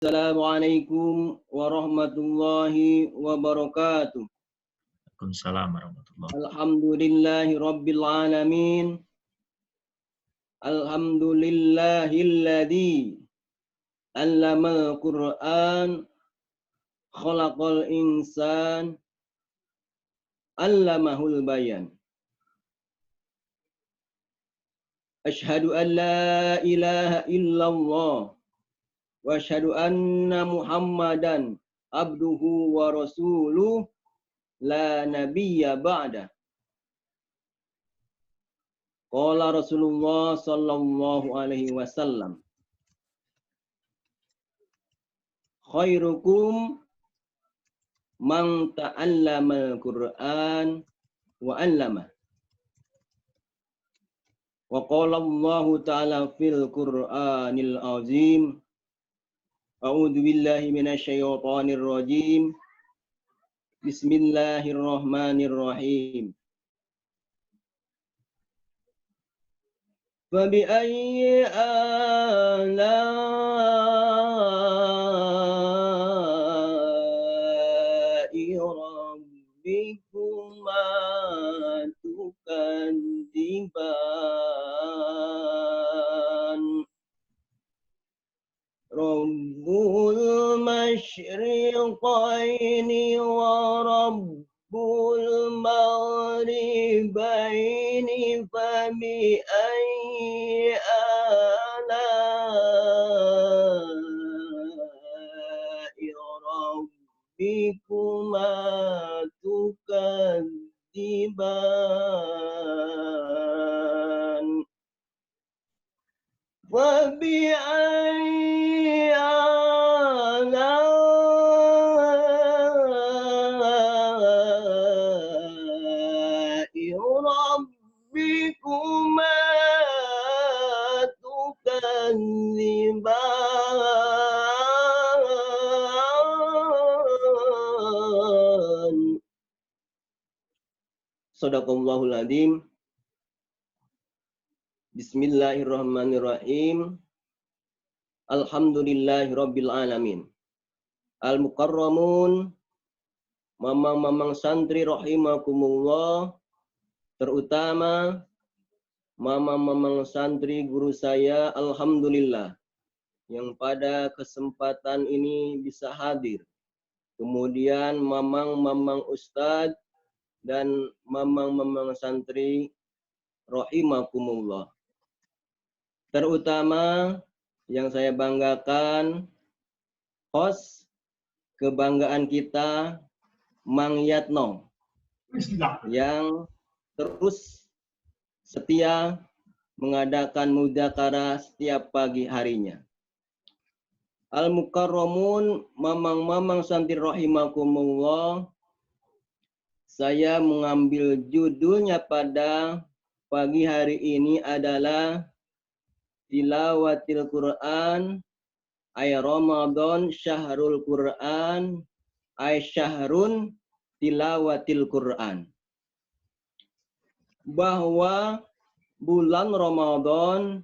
Assalamualaikum warahmatullahi wabarakatuh. Waalaikumsalam warahmatullahi wabarakatuh. Alhamdulillahi rabbil alamin. Alhamdulillahilladzi allamal Qur'an khalaqal insan allamahul bayan. Asyhadu an la ilaha illallah wa asyhadu anna Muhammadan abduhu wa rasuluh la nabiyya ba'da. Qala Rasulullah sallallahu alaihi wasallam, khairukum man ta'allamal Qur'an wa 'allama. Wa qala Allah ta'ala fil Qur'anil azim, a'udzu billahi minasyaitonir rajim. Bismillahirrahmanirrahim. Fabi'ayyi ala'i rabbikuma tukadziban. Rabbul masyriqaini wa rabbul maghribaini fabi'ayyi ala'i rabbikuma tukadziban. Fabi'ayyi ala'i rabbikuma tukadziban. Shadaqallahul adzim. Bismillahirrahmanirrahim. Alhamdulillahirabbil alamin. Al-mukarramun, mamang-mamang santri rahimakumullah, terutama mamang-mamang santri guru saya, alhamdulillah, yang pada kesempatan ini bisa hadir. Kemudian mamang-mamang ustadz dan mamang-mamang santri rahimakumullah. Terutama yang saya banggakan, host kebanggaan kita, Mang Yatno, yang terus setia mengadakan mudzakarah setiap pagi harinya. Al-mukarramun, mamang-mamang santri rahimakumullah, saya mengambil judulnya pada pagi hari ini adalah Tilawatil Quran, ay Ramadan syahrul Quran, ay syahrun tilawatil Quran. Bahwa bulan Ramadan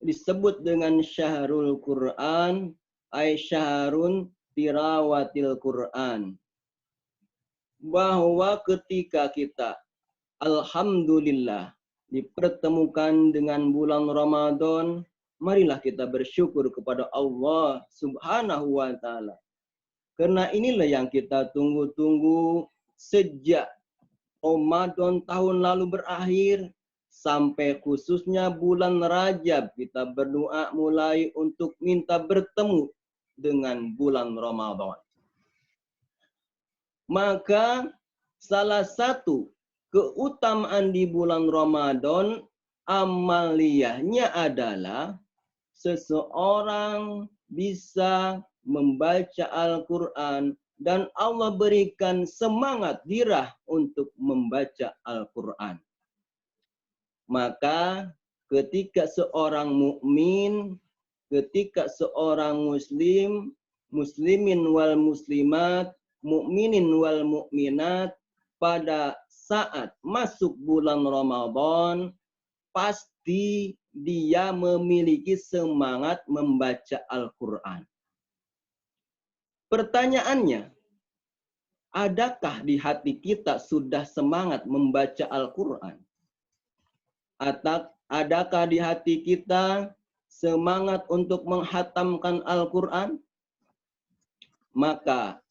disebut dengan syahrul Quran, ay syahrun tilawatil Quran. Bahwa ketika kita alhamdulillah dipertemukan dengan bulan Ramadan, marilah kita bersyukur kepada Allah Subhanahu wa taala. Karena inilah yang kita tunggu-tunggu sejak Ramadan tahun lalu berakhir sampai khususnya bulan Rajab, kita berdoa mulai untuk minta bertemu dengan bulan Ramadan. Maka salah satu keutamaan di bulan Ramadan, amaliyahnya adalah seseorang bisa membaca Al-Quran dan Allah berikan semangat dirah untuk membaca Al-Quran. Maka ketika seorang mukmin, ketika seorang muslim, muslimin wal muslimat, mukminin wal mukminat, pada saat masuk bulan Ramadan, pasti dia memiliki semangat membaca Al-Quran. Pertanyaannya, adakah di hati kita sudah semangat membaca Al-Quran? Atau adakah di hati kita semangat untuk menghatamkan Al-Quran? Maka,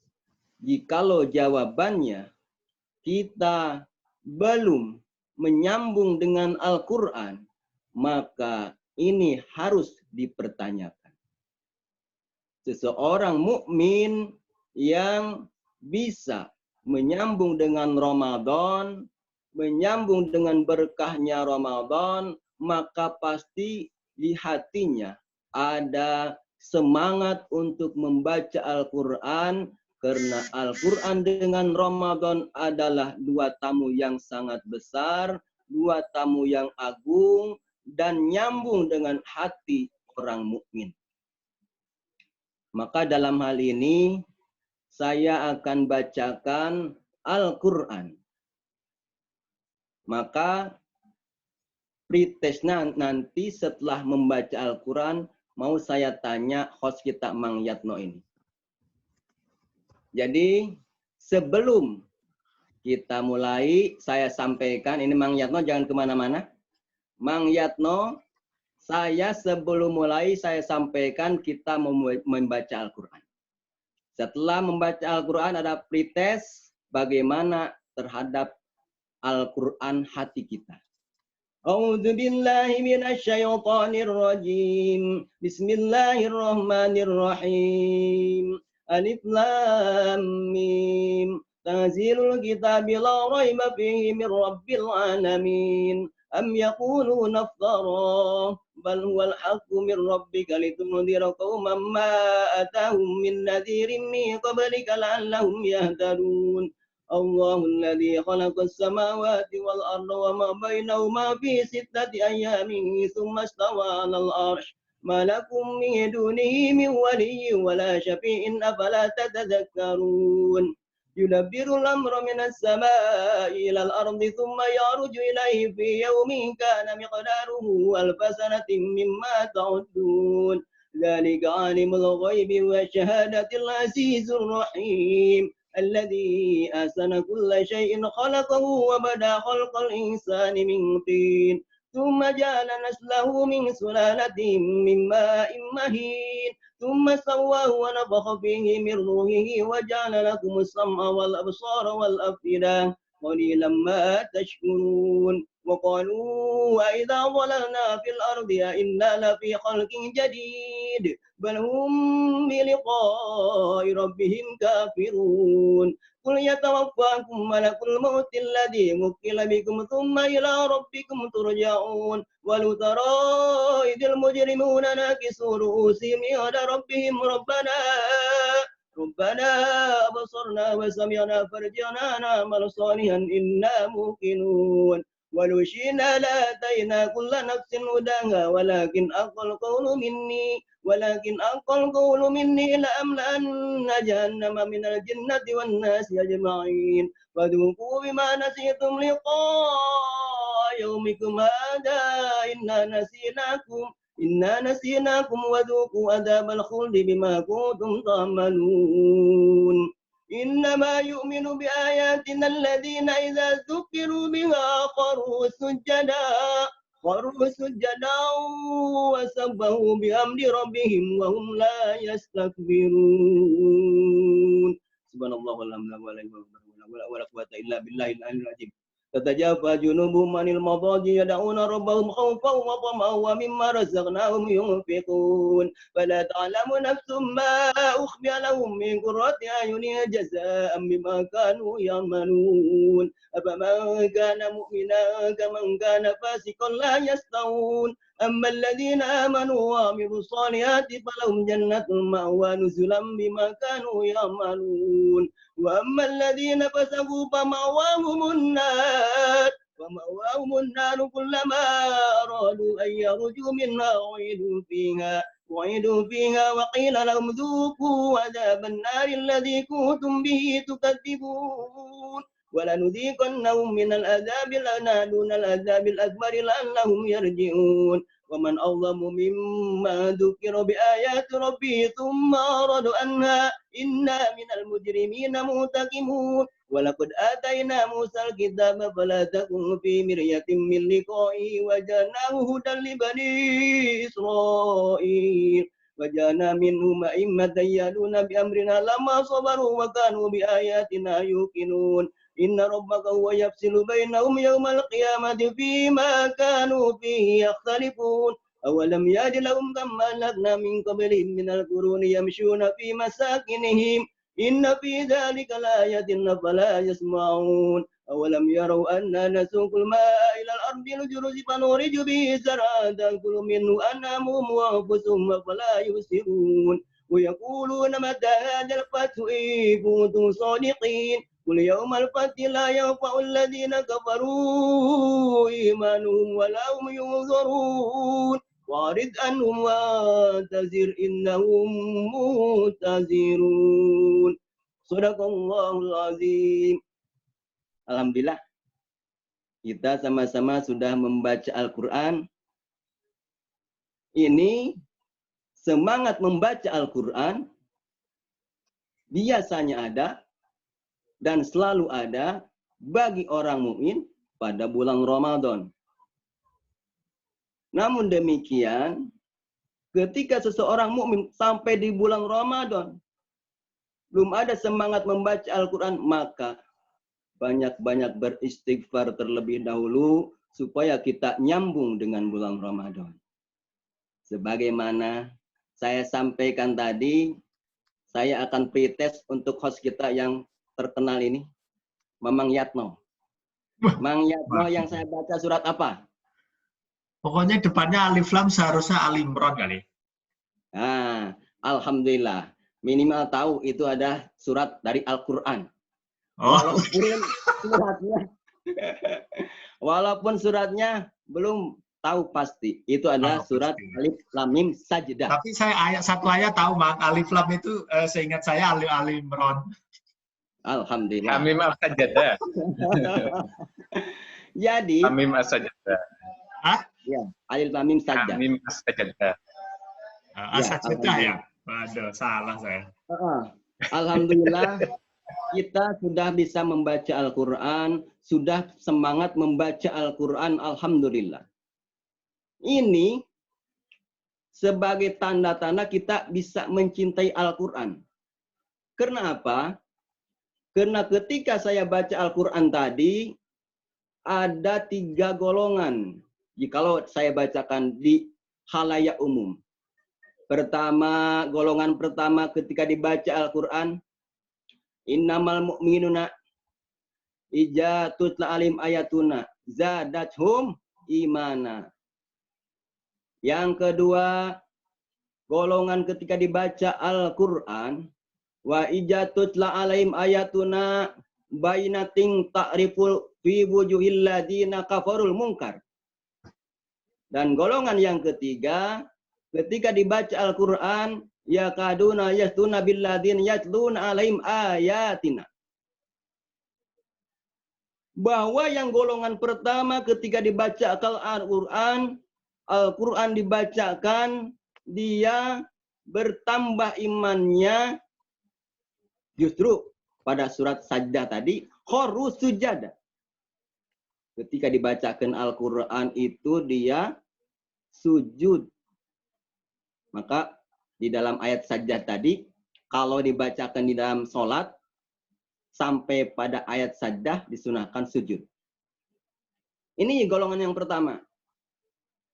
jikalau jawabannya kita belum menyambung dengan Al-Quran, maka ini harus dipertanyakan. Seseorang mukmin yang bisa menyambung dengan Ramadan, menyambung dengan berkahnya Ramadan, maka pasti di hatinya ada semangat untuk membaca Al-Quran, karena Al-Quran dengan Ramadan adalah dua tamu yang sangat besar, dua tamu yang agung, dan nyambung dengan hati orang mukmin. Maka dalam hal ini, saya akan bacakan Al-Quran. Maka pretestnya nanti setelah membaca Al-Quran, mau saya tanya host kita Mang Yatno ini. Jadi sebelum kita mulai, saya sampaikan, ini Mang Yatno jangan kemana-mana. Mang Yatno, saya sebelum mulai saya sampaikan kita membaca Al-Quran. Setelah membaca Al-Quran ada pretest bagaimana terhadap Al-Quran hati kita. A'udzu billahi minasyaitonir rajim. Bismillahirrahmanirrahim. Alif lam mim. Tanzilul kitabi la raiba fihi min rabbil alamin. Am yaquluna iftara bal huwal haqqu min rabbika litunzira qauman ma atahum min nadhirin min qablika la'allahum yahtadun. الله الذي خلق السماوات والأرض وما بينهما في 6 أيام ثم استوى على العرش ما لكم من دونه من ولي ولا شفيع أفلا تتذكرون يدبر الأمر من السماء إلى الأرض ثم يعرج إليه في يوم كان مقداره 1000 سنة مما تعدون ذلك عالم الغيب والشهادة العزيز الرحيم الذي أحسن كل شيء خلقه وبدأ خلق الإنسان من طين ثم جعل نسله من سلالة من ماء مهين ثم سواه ونفخ فيه من روحه وجعل لكم السمع والأبصار والأفئدة قليلا ما تشكرون وقالوا وإذا ضللنا في الأرض أئنا لفي خلق جديد بل هم بلقاء ربهم كافرون قل يتوفاكم ملك الموت الذي وكل بكم ثم إلى ربكم ترجعون ولو ترى إذ المجرمون ناكسوا رؤوسهم عند ربهم ربنا أبصرنا وسمعنا فرجعنا نعمل صالحا إنا موقنون ولو شئنا لآتينا كل نفس هداها ولكن أقل القول مني لأملأن جهنم من الجنة والناس أجمعين فذوقوا بما نسيتم لقاء يومكم هذا إنا نسيناكم وذوقوا عذاب الخلد بما كنتم تعملون إنما يؤمن بآياتنا الذين إذا ذكروا بها خروا سجدا وسبحوا بحمد ربهم وهم لا يستكبرون سبحان الله والحمد لله ولا قوة إلا بالله العلي العظيم تتجافى جنوبهم عن المضاجع يدعون ربهم خوفا وطمعا ومما رزقناهم ينفقون فلا تعلم نفس ما أخفي لهم من قرة أعين جزاء بما كانوا يعملون أفمن كان مؤمنا كمن كان فاسقا لا يستوون أما الذين آمنوا وعملوا الصالحات فلهم جنة المأوى نزلا بما كانوا يعملون وأما الذين فسقوا فمأواهم النار كلما أرادوا أن يخرجوا منها أعيدوا فيها وقيل لهم ذوقوا عذاب النار الذي كنتم به تكذبون ولنذيقنهم من العذاب الأدنى دون العذاب الأكبر لعلهم يرجعون ومن أظلم ممن ذكر بآيات ربه ثم أعرض عنها إنا من المجرمين منتقمون ولقد آتينا موسى الكتاب فلا تكن في مرية من لقائه وجعلناه هدى لبني إسرائيل وجعلنا منهم أئمة يهدون بأمرنا لما صبروا وكانوا بآياتنا يوقنون إن ربك هو يفصل بينهم يوم القيامة فيما كانوا فيه يختلفون أولم يجد لهم كما أهلكنا من قبلهم من القرون يمشون في مساكنهم إن في ذلك لآية فلا يسمعون أولم يروا أنا نسوق الماء إلى الأرض الجرز فنخرج به زرعا تأكل منه أنعامهم وأنفسهم فلا يبصرون ويقولون متى هذا الفتح إن كنتم صادقين قل يوم الفتح لا ينفع الذين كفروا إيمانهم ولا هم ينظرون وأعرض عنهم وانتظر إنهم منتظرون Sadaqallahul Azim. Alhamdulillah kita sama-sama sudah membaca Al-Quran. Ini semangat membaca Al-Quran biasanya ada dan selalu ada bagi orang mukmin pada bulan Ramadan. Namun demikian, ketika seseorang mukmin sampai di bulan Ramadan belum ada semangat membaca Al-Quran, maka banyak-banyak beristighfar terlebih dahulu supaya kita nyambung dengan bulan Ramadan. Sebagaimana saya sampaikan tadi, saya akan pretest untuk host kita yang terkenal ini, Mamang Yatno. Mang Yatno yang saya baca surat apa? Pokoknya depannya Alif Lam seharusnya Al Imran kali. Nah, Alhamdulillah. Minimal tahu itu ada surat dari Al-Quran. Oh. Walaupun suratnya belum tahu pasti. Itu adalah surat Alif Lam Mim Sajdah. Tapi saya satu ayat tahu, Mak. Alif Lam itu seingat saya Al Imran. Alhamdulillah. Hamim As-Sajdah. Jadi Hamim As-Sajdah. Hah? Ya, Alif Lam Mim Sajdah. Hamim As-Sajdah. As-Sajdah ya? Waduh, salah saya. Alhamdulillah kita sudah bisa membaca Al-Quran, sudah semangat membaca Al-Quran, Alhamdulillah. Ini sebagai tanda-tanda kita bisa mencintai Al-Quran. Karena apa? Karena ketika saya baca Al-Quran tadi, ada 3 golongan. Jikalau saya bacakan di khalayak umum. Pertama, golongan pertama ketika dibaca Al-Quran, innamal mu'minuna ija tutla alim ayatuna zadathum imana. Yang kedua, golongan ketika dibaca Al-Quran, wa ija tutla alim ayatuna bainating ta'riful fi wujuhil ladina kafarul munkar. Dan golongan yang ketiga, ketika dibaca Al-Quran, yakaduna yastuna billadin yatluna alaihim ayatina. Bahwa yang golongan pertama ketika dibaca Al-Quran, Al-Quran dibacakan, dia bertambah imannya justru pada surat Sajdah tadi, kharru sujada. Ketika dibacakan Al-Quran itu dia sujud. Maka di dalam ayat Sajdah tadi, kalau dibacakan di dalam sholat, sampai pada ayat Sajdah disunahkan sujud. Ini golongan yang pertama.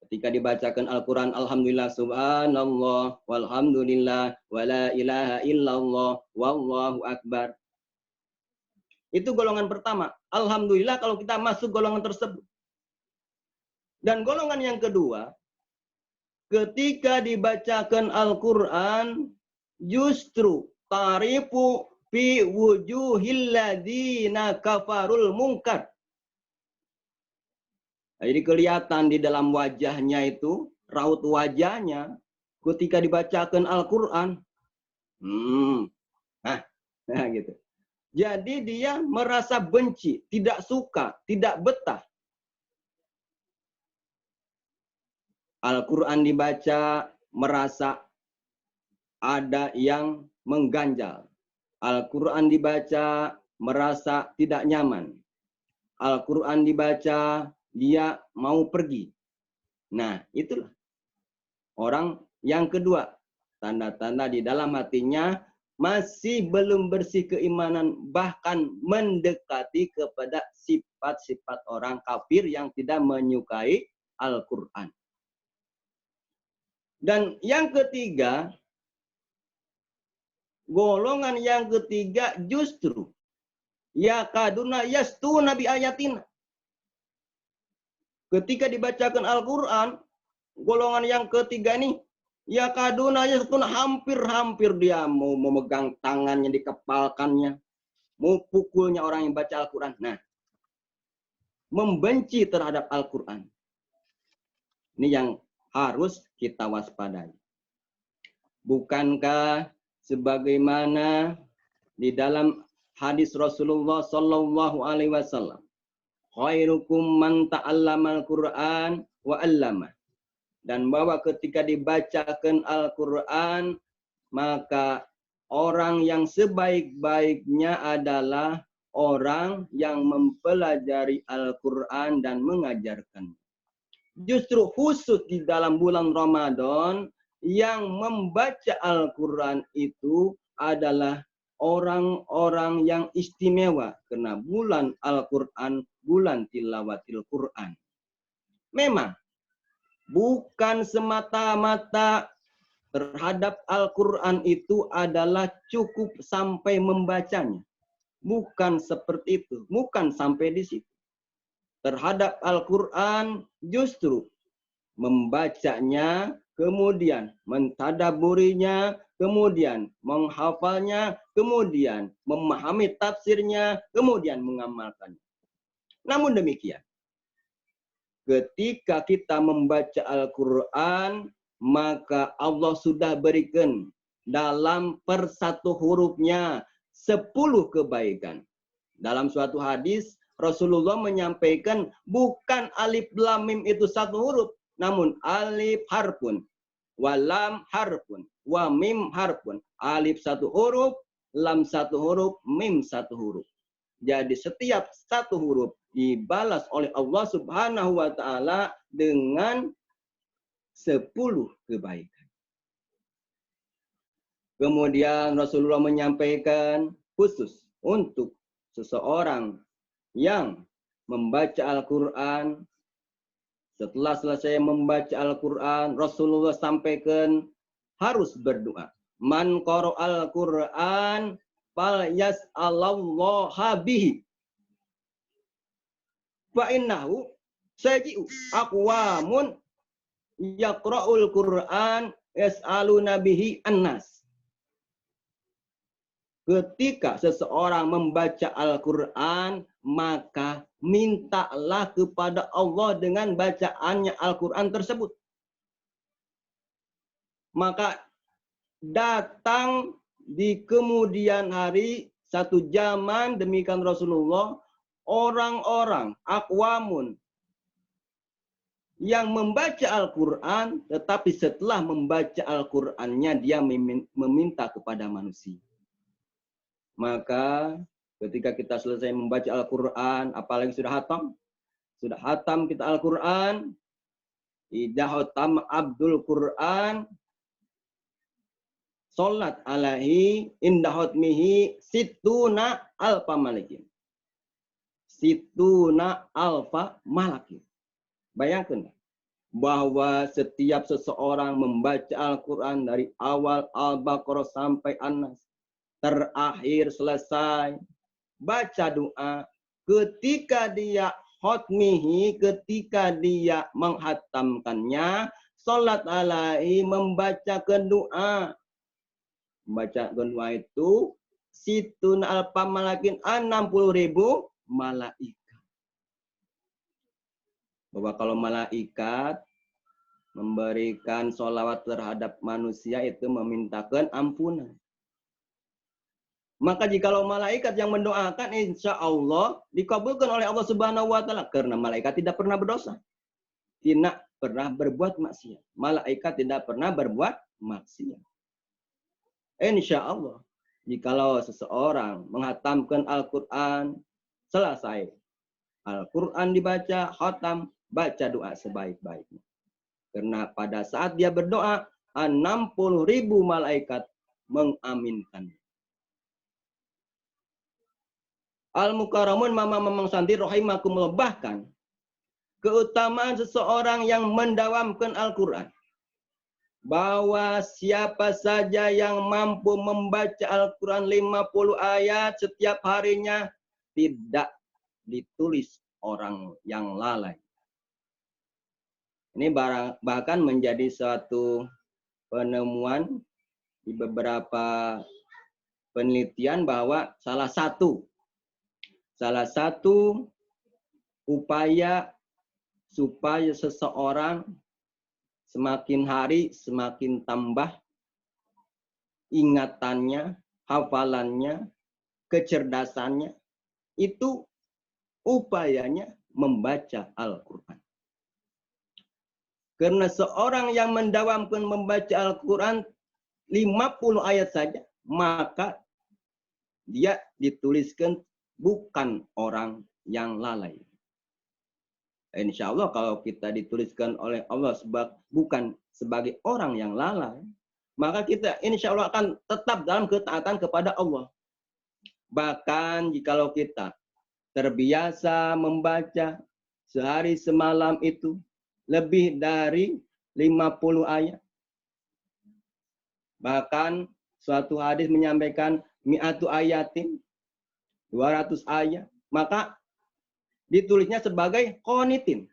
Ketika dibacakan Al-Quran, Alhamdulillah, Subhanallah, Walhamdulillah, Wala ilaha illallah, Wallahu Akbar. Itu golongan pertama. Alhamdulillah kalau kita masuk golongan tersebut. Dan golongan yang kedua, ketika dibacakan Al-Quran, justru tarifu fi wujuhil ladina kafarul munkar. Jadi kelihatan di dalam wajahnya itu, raut wajahnya, ketika dibacakan Al-Quran. Nah, gitu. Jadi dia merasa benci, tidak suka, tidak betah. Al-Quran dibaca merasa ada yang mengganjal. Al-Quran dibaca merasa tidak nyaman. Al-Quran dibaca dia mau pergi. Nah, itulah orang yang kedua. Tanda-tanda di dalam hatinya masih belum bersih keimanan, bahkan mendekati kepada sifat-sifat orang kafir yang tidak menyukai Al-Quran. Dan yang ketiga, golongan yang ketiga justru yakaduna yastuna bi ayatina. Ketika dibacakan Al-Quran, golongan yang ketiga ini yakaduna yastuna, hampir-hampir dia mau memegang tangannya, dikepalkannya, mau pukulnya orang yang baca Al-Quran. Nah, membenci terhadap Al-Quran. Ini yang harus kita waspadai. Bukankah sebagaimana di dalam hadis Rasulullah Sallallahu Alaihi Wasallam, khairukum man ta'allamal Qur'an wa 'allama. Dan bahwa ketika dibacakan Al-Quran, maka orang yang sebaik-baiknya adalah orang yang mempelajari Al-Quran dan mengajarkan. Justru khusus di dalam bulan Ramadan, yang membaca Al-Quran itu adalah orang-orang yang istimewa. Karena bulan Al-Quran, bulan tilawatil Quran. Memang, bukan semata-mata terhadap Al-Quran itu adalah cukup sampai membacanya. Bukan seperti itu. Bukan sampai di situ. Terhadap Al-Quran justru membacanya, kemudian mentadaburinya, kemudian menghafalnya, kemudian memahami tafsirnya, kemudian mengamalkannya. Namun demikian, ketika kita membaca Al-Quran, maka Allah sudah berikan dalam per satu hurufnya 10 kebaikan. Dalam suatu hadis, Rasulullah menyampaikan bukan alif lam mim itu satu huruf, namun alif harfun, wa lam harfun, wa mim harfun. Alif satu huruf, lam satu huruf, mim satu huruf. Jadi setiap satu huruf dibalas oleh Allah Subhanahu wa taala dengan 10 kebaikan. Kemudian Rasulullah menyampaikan khusus untuk seseorang yang membaca Al-Quran. Setelah selesai membaca Al-Quran, Rasulullah sampaikan harus berdoa. Man qara'al Quran fal yas'alallaha bihi. Fa innahu saji'u aqwamun yaqra'ul Quran yas'aluna bihi annas. Ketika seseorang membaca Al-Quran, maka mintalah kepada Allah dengan bacaannya Al-Quran tersebut. Maka datang di kemudian hari, satu zaman demikian Rasulullah, orang-orang akwamun yang membaca Al-Quran, tetapi setelah membaca Al-Qurannya dia meminta kepada manusia. Maka ketika kita selesai membaca Al-Quran, apalagi sudah hatam kita Al-Quran, idza hatam Abdul Quran, sholat alaihi inda hotmihi situna alfa malakin. Situna alfa malakin. Bayangkan bahwa setiap seseorang membaca Al-Quran dari awal Al-Baqarah sampai An-Nas, terakhir selesai baca doa, ketika dia hotmihi, ketika dia menghatamkannya, sholat alaihi, membacakan doa. Membacakan doa itu situn alfa malakin, 60.000 malaikat. Bahwa kalau malaikat memberikan sholawat terhadap manusia itu memintakan ampunan. Maka jikalau malaikat yang mendoakan, insya Allah dikabulkan oleh Allah Subhanahu wa taala, karena malaikat tidak pernah berdosa. pernah berbuat maksiat. Malaikat tidak pernah berbuat maksiat. Insya Allah, jikalau seseorang menghatamkan Al-Quran, selesai. Al-Quran dibaca, khatam, baca doa sebaik-baiknya. Karena pada saat dia berdoa, 60.000 malaikat mengaminkan. Al-Mukarramun Mamang Santi rahimakumullah, bahkan keutamaan seseorang yang mendawamkan Al-Quran, bahwa siapa saja yang mampu membaca Al-Quran 50 ayat setiap harinya tidak ditulis orang yang lalai. Ini bahkan menjadi suatu penemuan di beberapa penelitian bahwa salah satu upaya supaya seseorang semakin hari semakin tambah ingatannya, hafalannya, kecerdasannya, itu upayanya membaca Al-Quran. Karena seorang yang mendawamkan membaca Al-Quran 50 ayat saja, maka dia dituliskan bukan orang yang lalai. Insya Allah kalau kita dituliskan oleh Allah bukan sebagai orang yang lalai, maka kita insya Allah akan tetap dalam ketaatan kepada Allah. Bahkan jikalau kita terbiasa membaca sehari semalam itu lebih dari 50 ayat. Bahkan suatu hadis menyampaikan mi'atu ayatin, 200 ayat, maka ditulisnya sebagai qanitin.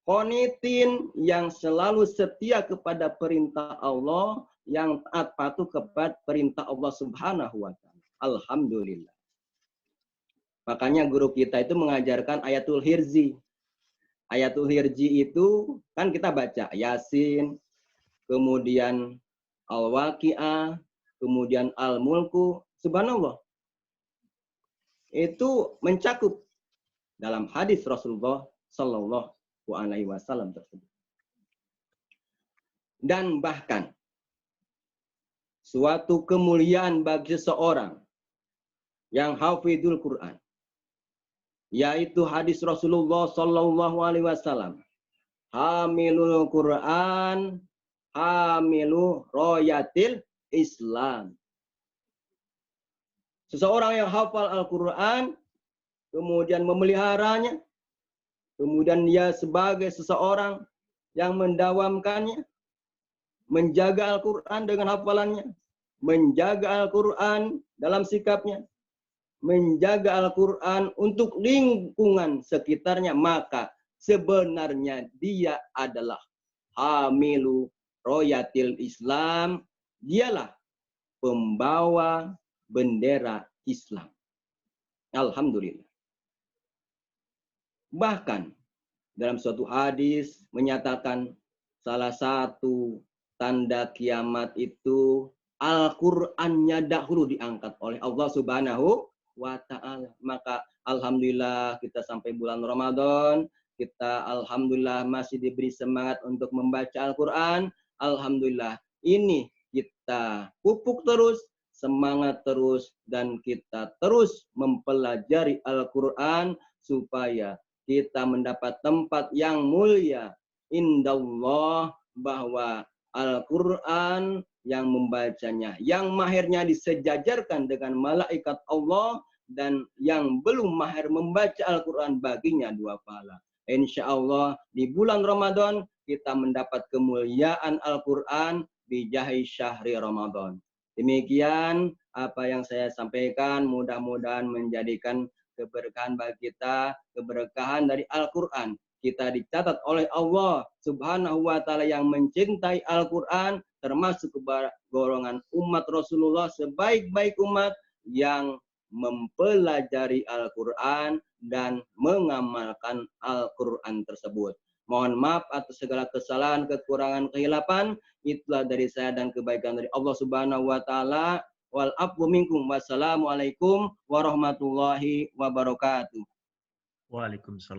Qanitin yang selalu setia kepada perintah Allah, yang taat patuh kepada perintah Allah Subhanahu wa taala. Alhamdulillah. Makanya guru kita itu mengajarkan ayatul hirzi. Ayatul hirzi itu kan kita baca Yasin, kemudian Al-Waqi'ah, kemudian Al-Mulku. Subhanallah. Itu mencakup dalam hadis Rasulullah Sallallahu Alaihi Wasallam tersebut. Dan bahkan suatu kemuliaan bagi seseorang yang hafidhul Quran, yaitu hadis Rasulullah Sallallahu Alaihi Wasallam, hamilul Quran, hamilu royatil Islam. Seseorang yang hafal Al-Quran, kemudian memeliharanya, kemudian dia sebagai seseorang yang mendawamkannya, menjaga Al-Quran dengan hafalannya, menjaga Al-Quran dalam sikapnya, menjaga Al-Quran untuk lingkungan sekitarnya, maka sebenarnya dia adalah hamilu royatil Islam, dialah pembawa bendera Islam. Alhamdulillah. Bahkan dalam suatu hadis menyatakan salah satu tanda kiamat itu Al-Qur'annya dahulu diangkat oleh Allah Subhanahu wa taala. Maka alhamdulillah kita sampai bulan Ramadan, kita alhamdulillah masih diberi semangat untuk membaca Al-Qur'an. Alhamdulillah, ini kita pupuk terus, semangat terus, dan kita terus mempelajari Al-Quran supaya kita mendapat tempat yang mulia indallah, bahwa Al-Quran yang membacanya, yang mahirnya disejajarkan dengan malaikat Allah, dan yang belum mahir membaca Al-Quran baginya 2 pahala. Insya Allah di bulan Ramadan kita mendapat kemuliaan Al-Quran bijahi syahri Ramadan. Demikian apa yang saya sampaikan, mudah-mudahan menjadikan keberkahan bagi kita, keberkahan dari Al-Quran. Kita dicatat oleh Allah Subhanahu wa taala yang mencintai Al-Quran, termasuk golongan umat Rasulullah sebaik-baik umat yang mempelajari Al-Quran dan mengamalkan Al-Quran tersebut. Mohon maaf atas segala kesalahan, kekurangan, kehilapan. Itulah dari saya dan kebaikan dari Allah Subhanahu wa taala. Wal afwu minkum. Wassalamualaikum warahmatullahi wabarakatuh. Waalaikumsalam.